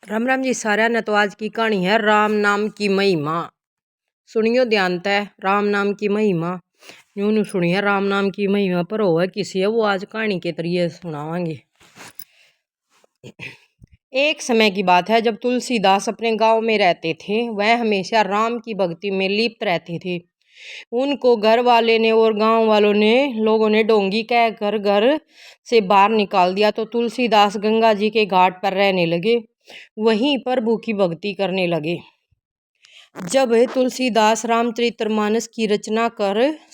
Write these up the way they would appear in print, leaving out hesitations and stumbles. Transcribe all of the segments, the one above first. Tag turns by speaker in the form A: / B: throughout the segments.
A: राम राम जी सारा ने। तो आज की कहानी है राम नाम की महिमा। सुनियो ध्यान तय। राम नाम की महिमा यूं सुनिए। राम नाम की महिमा पर हो है किसी है वो आज कहानी के तरीके सुनावांगे। एक समय की बात है जब तुलसीदास अपने गांव में रहते थे। वह हमेशा राम की भक्ति में लिप्त रहते थे। उनको घर वाले ने और गांव वालों ने लोगों ने डोंगी कहकर घर से बाहर निकाल दिया। तो तुलसीदास गंगा जी के घाट पर रहने लगे। वहीं प्रभु की भक्ति करने लगे। जब तुलसीदास रामचरितमानस की रचना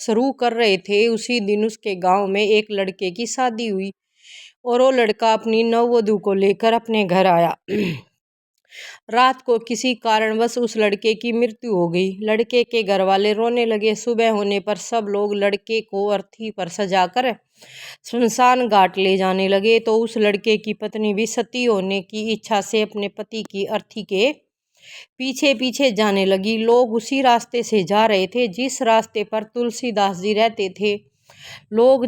A: शुरू कर रहे थे, उसी दिन उसके गांव में एक लड़के की शादी हुई और वो लड़का अपनी नववधू को लेकर अपने घर आया। रात को किसी कारणवश उस लड़के की मृत्यु हो गई। लड़के के घर वाले रोने लगे। सुबह होने पर सब लोग लड़के को अर्थी पर सजाकर श्मशान घाट ले जाने लगे। तो उस लड़के की पत्नी भी सती होने की इच्छा से अपने पति की अर्थी के पीछे पीछे जाने लगी। लोग उसी रास्ते से जा रहे थे जिस रास्ते पर तुलसीदास जी रहते थे। लोग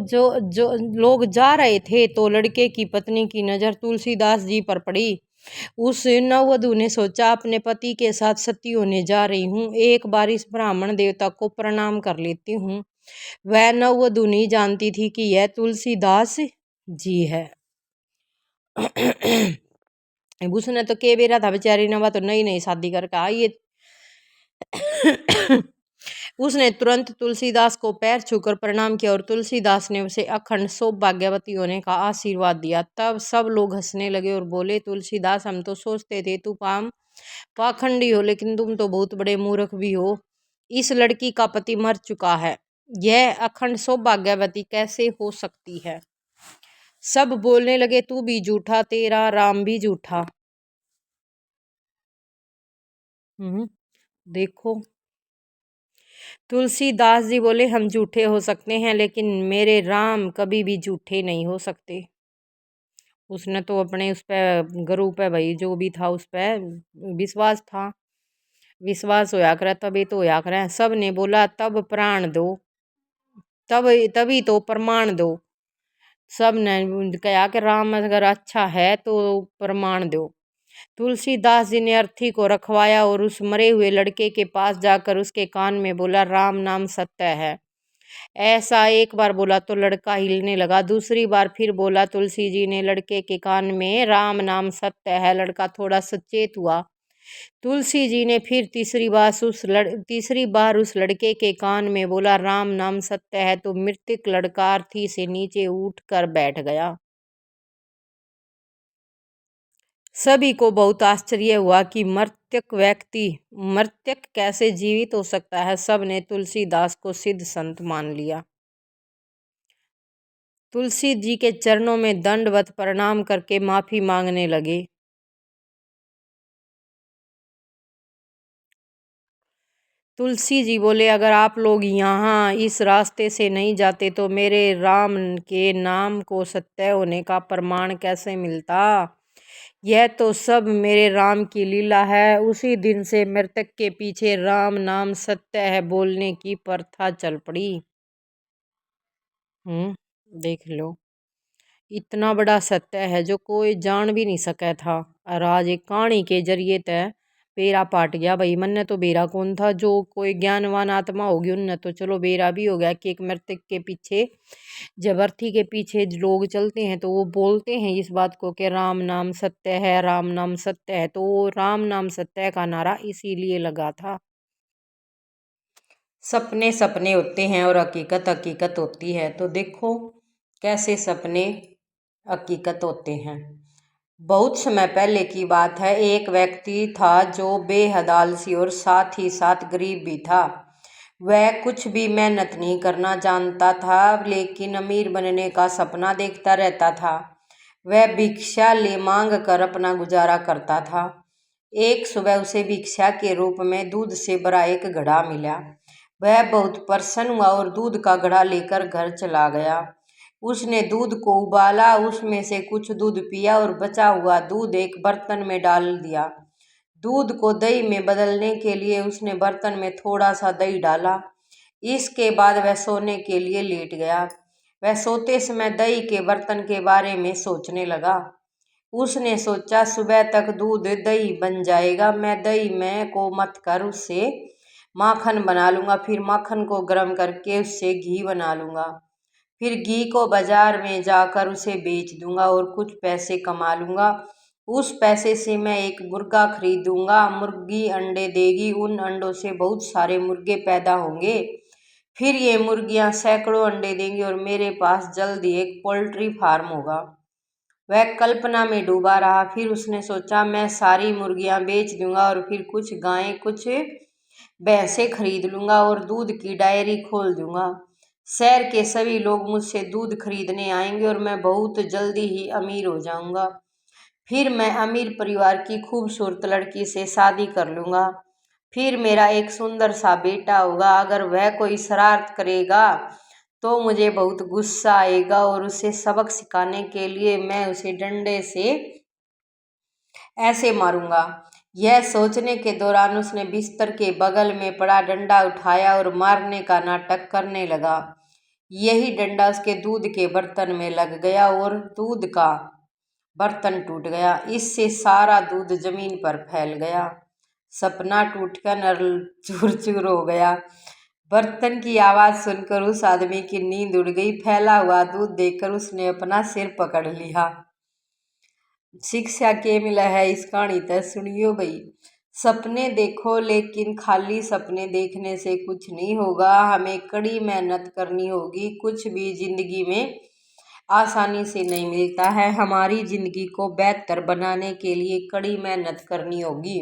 A: जा रहे थे तो लड़के की पत्नी की नज़र तुलसीदास जी पर पड़ी। उस नववधू ने सोचा, अपने पति के साथ सती होने जा रही हूँ, एक बार इस ब्राह्मण देवता को प्रणाम कर लेती हूँ। वह नववधू नहीं जानती थी कि यह तुलसीदास जी है। उसने तो के बेरा था बेचारी ने, तो नई नई शादी करके आई। उसने तुरंत तुलसीदास को पैर छूकर प्रणाम किया और तुलसीदास ने उसे अखंड सौभाग्यवती होने का आशीर्वाद दिया। तब सब लोग हंसने लगे और बोले, तुलसीदास, हम तो सोचते थे तू पाखंडी हो, लेकिन तुम तो बहुत बड़े मूर्ख भी हो। इस लड़की का पति मर चुका है, यह अखंड सौभाग्यवती कैसे हो सकती है। सब बोलने लगे, तू भी झूठा, तेरा राम भी झूठा। देखो, तुलसीदास जी बोले, हम झूठे हो सकते हैं लेकिन मेरे राम कभी भी झूठे नहीं हो सकते। उसने तो अपने उस पर गुरु पे, भाई जो भी था उस पर विश्वास था। विश्वास होया करे तभी तो होया करे। सब ने बोला तब प्राण दो, तभी तो प्रमाण दो। सब ने कहा कि राम अगर अच्छा है तो प्रमाण दो। तुलसीदास जी ने अर्थी को रखवाया और उस मरे हुए लड़के के पास जाकर उसके कान में बोला, राम नाम सत्य है। ऐसा एक बार बोला तो लड़का हिलने लगा। दूसरी बार फिर बोला। तुलसी जी ने लड़के के कान में, राम नाम सत्य है। लड़का थोड़ा सचेत हुआ। तुलसी जी ने फिर तीसरी बार उस लड़के के कान में बोला, राम नाम सत्य है। तो मृतक लड़का अर्थी से नीचे उठ कर बैठ गया। सभी को बहुत आश्चर्य हुआ कि मृतक कैसे जीवित हो सकता है। सब ने तुलसीदास को सिद्ध संत मान लिया। तुलसी जी के चरणों में दंडवत प्रणाम करके माफी मांगने लगे। तुलसी जी बोले, अगर आप लोग यहाँ इस रास्ते से नहीं जाते तो मेरे राम के नाम को सत्य होने का प्रमाण कैसे मिलता। यह तो सब मेरे राम की लीला है। उसी दिन से मृतक के पीछे राम नाम सत्य है बोलने की प्रथा चल पड़ी। देख लो, इतना बड़ा सत्य है जो कोई जान भी नहीं सका था। और आज एक कहानी के जरिए तय बेरा पाट गया। भाई मन ने तो बेरा कौन था, जो कोई ज्ञानवान आत्मा होगी उनने तो चलो बेरा भी हो गया कि एक मृतक के पीछे, जब अर्थी के पीछे लोग चलते हैं तो वो बोलते हैं इस बात को कि राम नाम सत्य है, राम नाम सत्य है। तो वो राम नाम सत्य का नारा इसीलिए लगा था। सपने सपने होते हैं और हकीकत हकीकत होती है। तो देखो कैसे सपने हकीकत होते हैं। बहुत समय पहले की बात है। एक व्यक्ति था जो बेहद आलसी और साथ ही साथ गरीब भी था। वह कुछ भी मेहनत नहीं करना जानता था, लेकिन अमीर बनने का सपना देखता रहता था। वह भिक्षा ले मांग कर अपना गुजारा करता था। एक सुबह उसे भिक्षा के रूप में दूध से भरा एक घड़ा मिला। वह बहुत प्रसन्न हुआ और दूध का घड़ा लेकर घर चला गया। उसने दूध को उबाला, उसमें से कुछ दूध पिया और बचा हुआ दूध एक बर्तन में डाल दिया। दूध को दही में बदलने के लिए उसने बर्तन में थोड़ा सा दही डाला। इसके बाद वह सोने के लिए लेट गया। वह सोते समय दही के बर्तन के बारे में सोचने लगा। उसने सोचा सुबह तक दूध दही बन जाएगा, मैं दही में को मत कर उससे माखन बना लूँगा, फिर माखन को गर्म करके उससे घी बना लूँगा, फिर घी को बाजार में जाकर उसे बेच दूँगा और कुछ पैसे कमा लूँगा। उस पैसे से मैं एक मुर्गा खरीदूँगा, मुर्गी अंडे देगी, उन अंडों से बहुत सारे मुर्गे पैदा होंगे, फिर ये मुर्गियाँ सैकड़ों अंडे देंगी और मेरे पास जल्द ही एक पोल्ट्री फार्म होगा। वह कल्पना में डूबा रहा। फिर उसने सोचा मैं सारी मुर्गियाँ बेच दूँगा और फिर कुछ गायें कुछ भैंसें खरीद लूँगा और दूध की डायरी खोल दूँगा। शहर के सभी लोग मुझसे दूध खरीदने आएंगे और मैं बहुत जल्दी ही अमीर हो जाऊँगा। फिर मैं अमीर परिवार की खूबसूरत लड़की से शादी कर लूँगा। फिर मेरा एक सुंदर सा बेटा होगा। अगर वह कोई शरारत करेगा तो मुझे बहुत गुस्सा आएगा और उसे सबक सिखाने के लिए मैं उसे डंडे से ऐसे मारूंगा। यह सोचने के दौरान उसने बिस्तर के बगल में पड़ा डंडा उठाया और मारने का नाटक करने लगा। यही डंडा उसके दूध के बर्तन में लग गया और दूध का बर्तन टूट गया। इससे सारा दूध जमीन पर फैल गया। सपना टूटकर नर चूर चूर हो गया। बर्तन की आवाज़ सुनकर उस आदमी की नींद उड़ गई। फैला हुआ दूध देखकर उसने अपना सिर पकड़ लिया। शिक्षा के मिला है इस कहानी तक सुनियो भाई। सपने देखो लेकिन खाली सपने देखने से कुछ नहीं होगा, हमें कड़ी मेहनत करनी होगी। कुछ भी जिंदगी में आसानी से नहीं मिलता है। हमारी जिंदगी को बेहतर बनाने के लिए कड़ी मेहनत करनी होगी,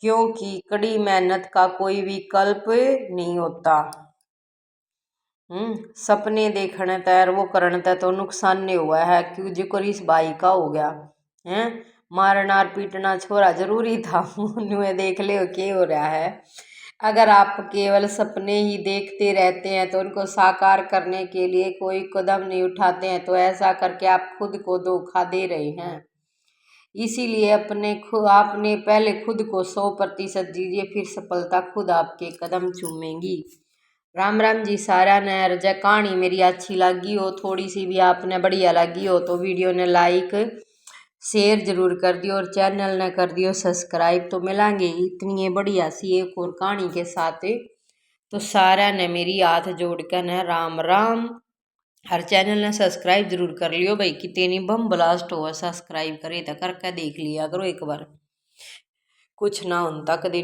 A: क्योंकि कड़ी मेहनत का कोई विकल्प नहीं होता। सपने देखने तैयार वो करने तय तो नुकसान नहीं हुआ है, क्यों जो इस भाई का हो गया है। मारना पीटना छोरा जरूरी था। मुँह देख ले क्या हो रहा है। अगर आप केवल सपने ही देखते रहते हैं तो उनको साकार करने के लिए कोई कदम नहीं उठाते हैं, तो ऐसा करके आप खुद को धोखा दे रहे हैं। इसीलिए आपने पहले खुद को 100% दीजिए, फिर सफलता खुद आपके कदम चूमेगी। राम राम जी सारा ने। रजा कहानी मेरी अच्छी लगी हो, थोड़ी सी भी आपने बढ़िया लगी हो तो वीडियो ने लाइक शेयर जरूर कर दियो और चैनल ने कर दियो सब्सक्राइब। तो मिलेंगे इतनी बढ़िया सी एक और कहानी के साथ। तो सारा ने मेरी हाथ जोड़ कर न राम राम। हर चैनल ने सब्सक्राइब जरूर कर लियो भाई, कितनी बम ब्लास्ट हो सब्सक्राइब करे तो करके देख लिया करो एक बार, कुछ ना होता कदी।